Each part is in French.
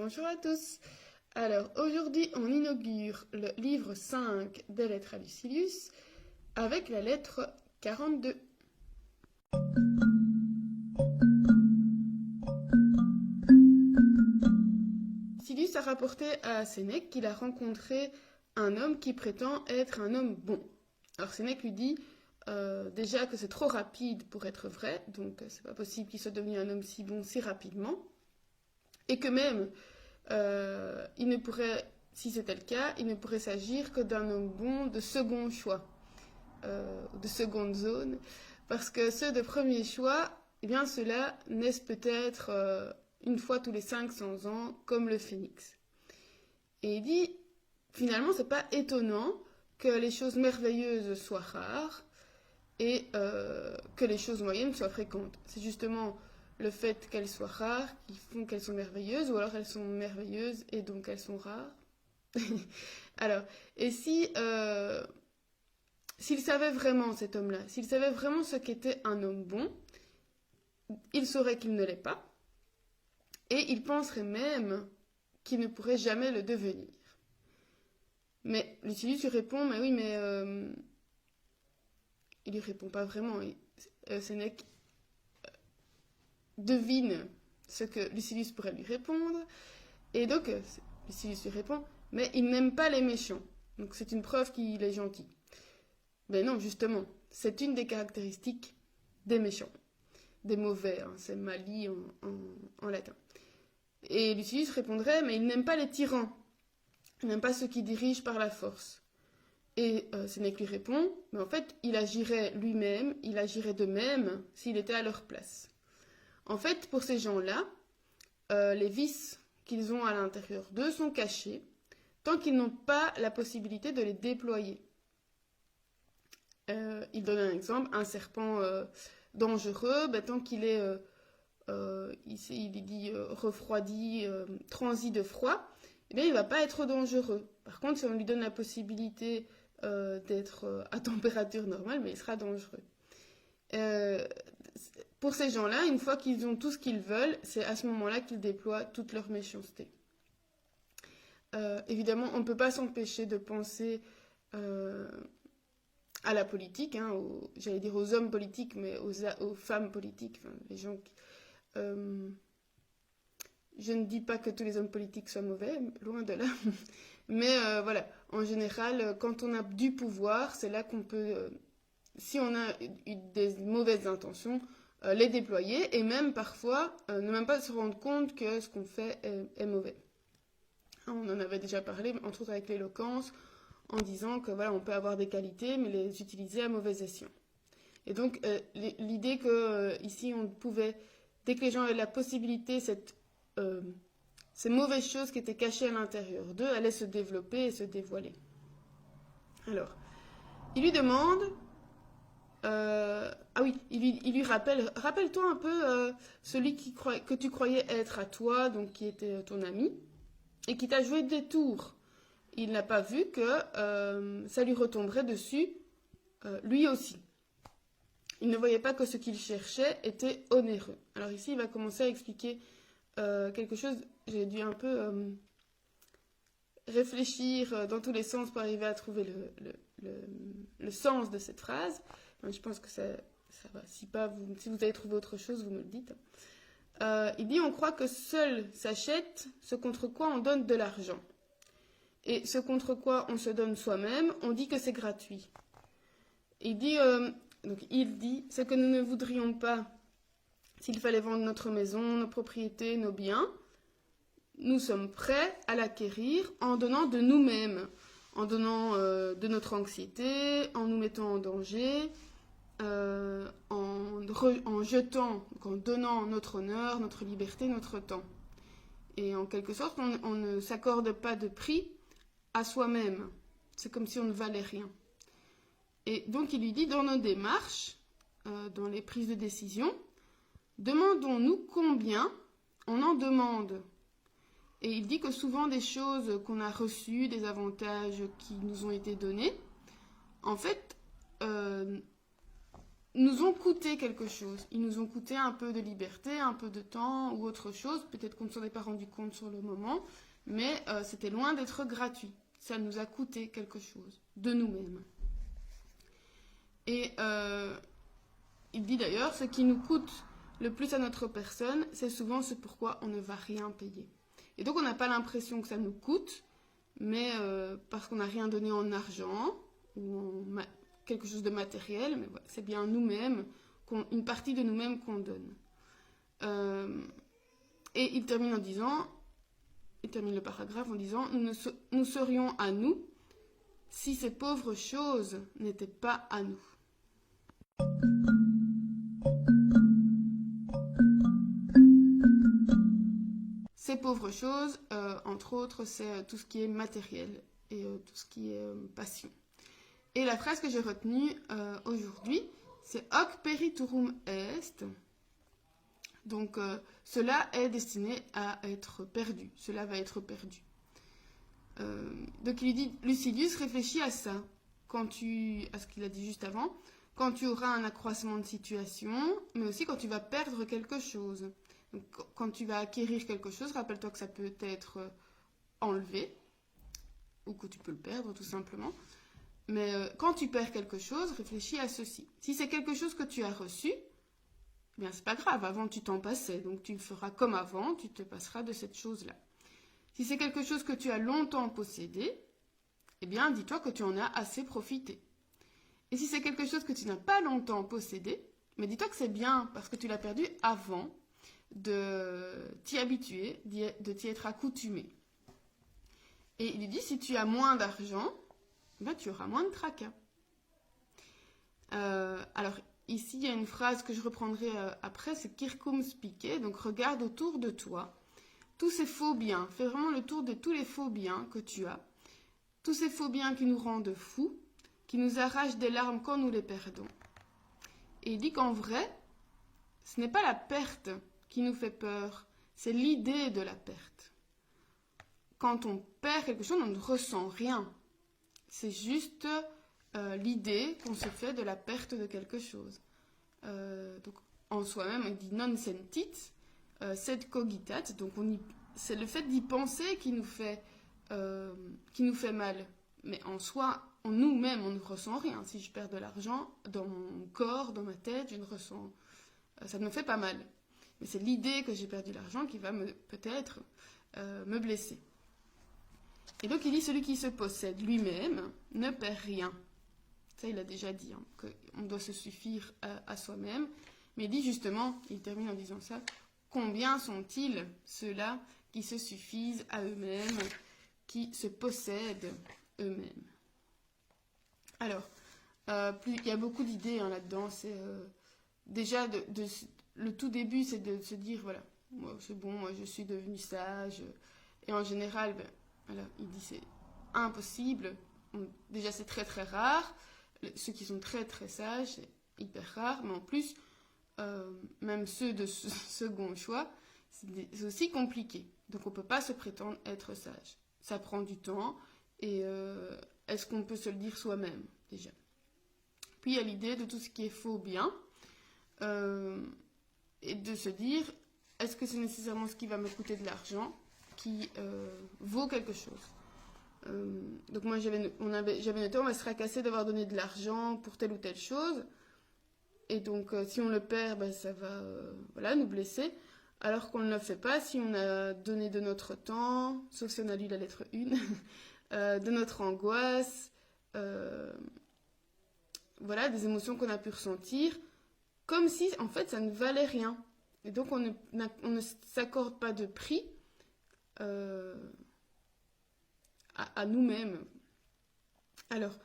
Bonjour à tous. Alors aujourd'hui on inaugure le livre 5 des lettres à Lucilius avec la lettre 42. Lucilius a rapporté à Sénèque qu'il a rencontré un homme qui prétend être un homme bon. Alors Sénèque lui dit déjà que c'est trop rapide pour être vrai, donc c'est pas possible qu'il soit devenu un homme si bon si rapidement, et que même il ne pourrait, si c'était le cas, il ne pourrait s'agir que d'un homme bon de second choix, de seconde zone, parce que ceux de premier choix, eh bien ceux-là naissent peut-être une fois tous les 500 ans, comme le phénix. Et il dit, finalement, c'est pas étonnant que les choses merveilleuses soient rares et que les choses moyennes soient fréquentes. C'est justement le fait qu'elles soient rares qui font qu'elles sont merveilleuses, ou alors elles sont merveilleuses et donc elles sont rares. Alors, et si s'il savait vraiment, cet homme-là, s'il savait vraiment ce qu'était un homme bon, il saurait qu'il ne l'est pas, et il penserait même qu'il ne pourrait jamais le devenir. Mais Lucilius lui répond, mais oui, mais il lui répond pas vraiment. Sénèque devine ce que Lucilius pourrait lui répondre, et donc Lucilius lui répond, mais il n'aime pas les méchants, donc c'est une preuve qu'il est gentil. Mais non, justement, c'est une des caractéristiques des méchants, des mauvais, hein, c'est mali en latin. Et Lucilius répondrait, mais il n'aime pas les tyrans, il n'aime pas ceux qui dirigent par la force. Et Sénèque lui répond, mais en fait, il agirait lui-même, il agirait de même s'il était à leur place. En fait, pour ces gens-là, les vices qu'ils ont à l'intérieur d'eux sont cachés, tant qu'ils n'ont pas la possibilité de les déployer. Il donne un exemple, un serpent dangereux, tant qu'il est, ici il dit refroidi, transi de froid, eh bien, il ne va pas être dangereux. Par contre, si on lui donne la possibilité d'être à température normale, mais il sera dangereux. Pour ces gens-là, une fois qu'ils ont tout ce qu'ils veulent, c'est à ce moment-là qu'ils déploient toute leur méchanceté. Évidemment, on ne peut pas s'empêcher de penser à la politique, hein, j'allais dire aux hommes politiques, mais aux femmes politiques, enfin, les gens qui... je ne dis pas que tous les hommes politiques soient mauvais, loin de là. Mais voilà, en général, quand on a du pouvoir, c'est là qu'on peut, si on a des mauvaises intentions, les déployer et même parfois ne même pas se rendre compte que ce qu'on fait est mauvais. On en avait déjà parlé, entre autres avec l'éloquence, en disant que voilà, on peut avoir des qualités, mais les utiliser à mauvais escient. Et donc, l'idée que ici on pouvait, dès que les gens avaient la possibilité, ces mauvaises choses qui étaient cachées à l'intérieur d'eux allaient se développer et se dévoiler. Alors, il lui demande, il lui rappelle-toi un peu celui que tu croyais être à toi, donc qui était ton ami, et qui t'a joué des tours. Il n'a pas vu que ça lui retomberait dessus, lui aussi. Il ne voyait pas que ce qu'il cherchait était onéreux. Alors ici, il va commencer à expliquer quelque chose. J'ai dû un peu réfléchir dans tous les sens pour arriver à trouver le sens de cette phrase. Enfin, je pense que ça va. Si vous avez trouvé autre chose, vous me le dites. Il dit, on croit que seul s'achète ce contre quoi on donne de l'argent. Et ce contre quoi on se donne soi-même, on dit que c'est gratuit. Il dit, ce que nous ne voudrions pas, s'il fallait vendre notre maison, nos propriétés, nos biens, nous sommes prêts à l'acquérir en donnant de nous-mêmes, en donnant de notre anxiété, en nous mettant en danger, en jetant, donc en donnant notre honneur, notre liberté, notre temps. Et en quelque sorte, on ne s'accorde pas de prix à soi-même. C'est comme si on ne valait rien. Et donc il lui dit, dans nos démarches, dans les prises de décision, demandons-nous combien on en demande. Et il dit que souvent des choses qu'on a reçues, des avantages qui nous ont été donnés, en fait, nous ont coûté quelque chose. Ils nous ont coûté un peu de liberté, un peu de temps ou autre chose. Peut-être qu'on ne s'en est pas rendu compte sur le moment, mais c'était loin d'être gratuit. Ça nous a coûté quelque chose de nous-mêmes. Et il dit d'ailleurs, ce qui nous coûte le plus à notre personne, c'est souvent ce pourquoi on ne va rien payer. Et donc on n'a pas l'impression que ça nous coûte, mais parce qu'on n'a rien donné en argent ou en quelque chose de matériel, mais voilà, c'est bien nous-mêmes, une partie de nous-mêmes qu'on donne. Et il termine le paragraphe en disant, nous serions à nous si ces pauvres choses n'étaient pas à nous. Ces pauvres choses, entre autres, c'est tout ce qui est matériel et tout ce qui est passion. Et la phrase que j'ai retenue aujourd'hui, c'est Hoc periturum est. Donc, cela est destiné à être perdu. Cela va être perdu. Donc, il dit, Lucilius, réfléchis à ça, à ce qu'il a dit juste avant, quand tu auras un accroissement de situation, mais aussi quand tu vas perdre quelque chose. Donc, quand tu vas acquérir quelque chose, rappelle-toi que ça peut être enlevé, ou que tu peux le perdre tout simplement. Mais quand tu perds quelque chose, réfléchis à ceci. Si c'est quelque chose que tu as reçu, eh bien c'est pas grave, avant tu t'en passais, donc tu feras comme avant, tu te passeras de cette chose-là. Si c'est quelque chose que tu as longtemps possédé, eh bien dis-toi que tu en as assez profité. Et si c'est quelque chose que tu n'as pas longtemps possédé, mais dis-toi que c'est bien parce que tu l'as perdu avant de t'y habituer, de t'y être accoutumé. Et il dit, si tu as moins d'argent, ben, tu auras moins de tracas. Alors, ici, il y a une phrase que je reprendrai après, c'est Circum spice, donc regarde autour de toi. Tous ces faux biens, fais vraiment le tour de tous les faux biens que tu as. Tous ces faux biens qui nous rendent fous, qui nous arrachent des larmes quand nous les perdons. Et il dit qu'en vrai, ce n'est pas la perte qui nous fait peur, c'est l'idée de la perte. Quand on perd quelque chose, on ne ressent rien. C'est juste l'idée qu'on se fait de la perte de quelque chose. Donc, en soi-même, on dit non sentit, sed cogitat. Donc, c'est le fait d'y penser qui nous fait mal. Mais en soi, en nous-mêmes, on ne ressent rien. Si je perds de l'argent dans mon corps, dans ma tête, je ne ressens. Ça ne me fait pas mal. Mais c'est l'idée que j'ai perdu l'argent qui va peut-être me blesser. Et donc il dit, celui qui se possède lui-même ne perd rien. Ça, il a déjà dit, hein, qu'on doit se suffire à soi-même. Mais il dit justement, il termine en disant ça, combien sont-ils ceux-là qui se suffisent à eux-mêmes, qui se possèdent eux-mêmes. Alors, il y a beaucoup d'idées là-dedans. C'est déjà, le tout début, c'est de se dire, voilà, moi, c'est bon, moi je suis devenu sage. Et en général, voilà, il dit c'est impossible. Déjà, c'est très très rare. Ceux qui sont très très sages, c'est hyper rare. Mais en plus, même ceux de second choix, c'est aussi compliqué. Donc, on ne peut pas se prétendre être sage. Ça prend du temps. Et est-ce qu'on peut se le dire soi-même, déjà? Puis, il y a l'idée de tout ce qui est faux bien. Et de se dire, est-ce que c'est nécessairement ce qui va me coûter de l'argent qui vaut quelque chose. Donc moi j'avais noté, on va se fracasser d'avoir donné de l'argent pour telle ou telle chose, et donc si on le perd, ça va nous blesser, alors qu'on ne le fait pas si on a donné de notre temps, sauf si on a lu la lettre 1, de notre angoisse, voilà, des émotions qu'on a pu ressentir, comme si en fait ça ne valait rien. Et donc on ne s'accorde pas de prix à nous-mêmes. Alors,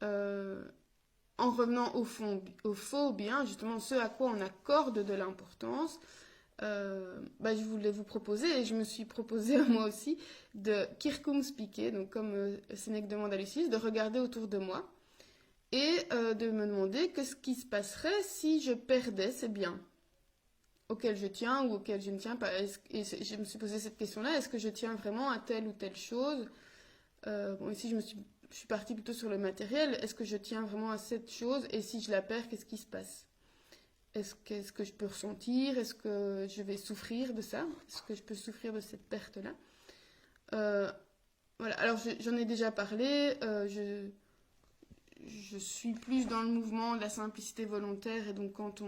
en revenant au faux bien, justement ce à quoi on accorde de l'importance, je voulais vous proposer, et je me suis proposé à moi aussi, de circum spice, donc comme Sénèque demande à Lucilius, de regarder autour de moi et de me demander qu'est-ce qui se passerait si je perdais ces biens auquel je tiens ou auquel je ne tiens pas. Et je me suis posé cette question-là, est-ce que je tiens vraiment à telle ou telle chose? Ici, je suis partie plutôt sur le matériel. Est-ce que je tiens vraiment à cette chose? Et si je la perds, qu'est-ce qui se passe? Qu'est-ce que je peux ressentir? Est-ce que je vais souffrir de ça? Est-ce que je peux souffrir de cette perte-là? Voilà, alors j'en ai déjà parlé, je suis plus dans le mouvement de la simplicité volontaire et donc quand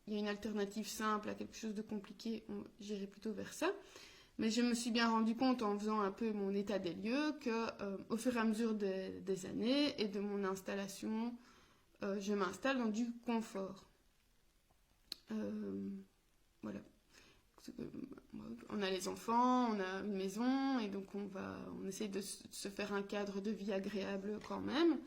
il y a une alternative simple à quelque chose de compliqué, j'irai plutôt vers ça. Mais je me suis bien rendu compte en faisant un peu mon état des lieux que au fur et à mesure des années et de mon installation, je m'installe dans du confort. Voilà. On a les enfants, on a une maison et donc on essaie de se faire un cadre de vie agréable quand même.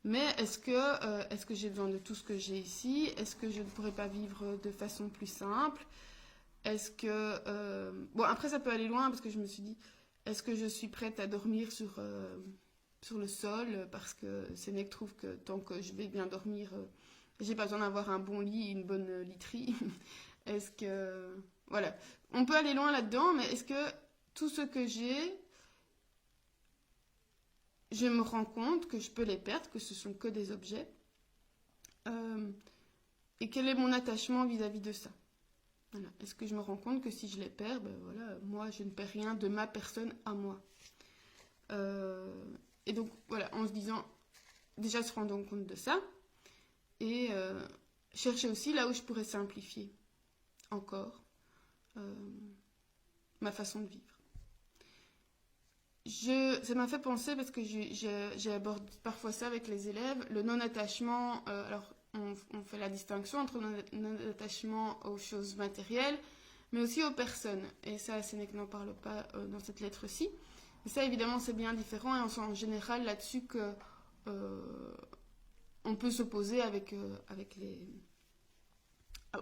Mais est-ce que j'ai besoin de tout ce que j'ai ici? Est-ce que je ne pourrais pas vivre de façon plus simple? Est-ce que... Bon, après, ça peut aller loin parce que je me suis dit, est-ce que je suis prête à dormir sur le sol? Parce que Sénèque trouve que tant que je vais bien dormir, j'ai pas besoin d'avoir un bon lit et une bonne literie. Est-ce que... Voilà. On peut aller loin là-dedans, mais est-ce que tout ce que j'ai, je me rends compte que je peux les perdre, que ce sont que des objets. Et quel est mon attachement vis-à-vis de ça? Voilà. Est-ce que je me rends compte que si je les perds, ben voilà, moi je ne perds rien de ma personne à moi. Et donc voilà, en se disant, déjà se rendant compte de ça, et chercher aussi là où je pourrais simplifier encore ma façon de vivre. Ça m'a fait penser parce que j'aborde parfois ça avec les élèves, le non-attachement. Alors, on fait la distinction entre le non-attachement aux choses matérielles, mais aussi aux personnes. Et ça, Sénèque n'en parle pas dans cette lettre-ci. Mais ça, évidemment, c'est bien différent et on sent en général là-dessus que on peut s'opposer avec les...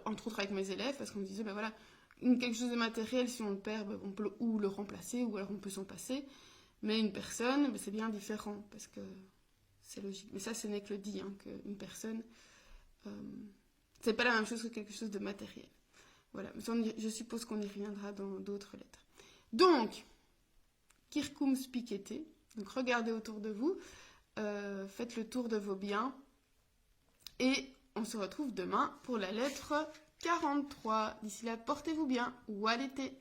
Entre autres avec mes élèves, parce qu'on me disait, ben voilà, quelque chose de matériel, si on le perd, ben on peut ou le remplacer, ou alors on peut s'en passer. Mais une personne, ben c'est bien différent, parce que c'est logique. Mais ça, Sénèque le dit, hein, qu'une personne, c'est pas la même chose que quelque chose de matériel. Voilà, je suppose qu'on y reviendra dans d'autres lettres. Donc, circum spicete, donc regardez autour de vous, faites le tour de vos biens, et on se retrouve demain pour la lettre 43. D'ici là, portez-vous bien ou à l'été.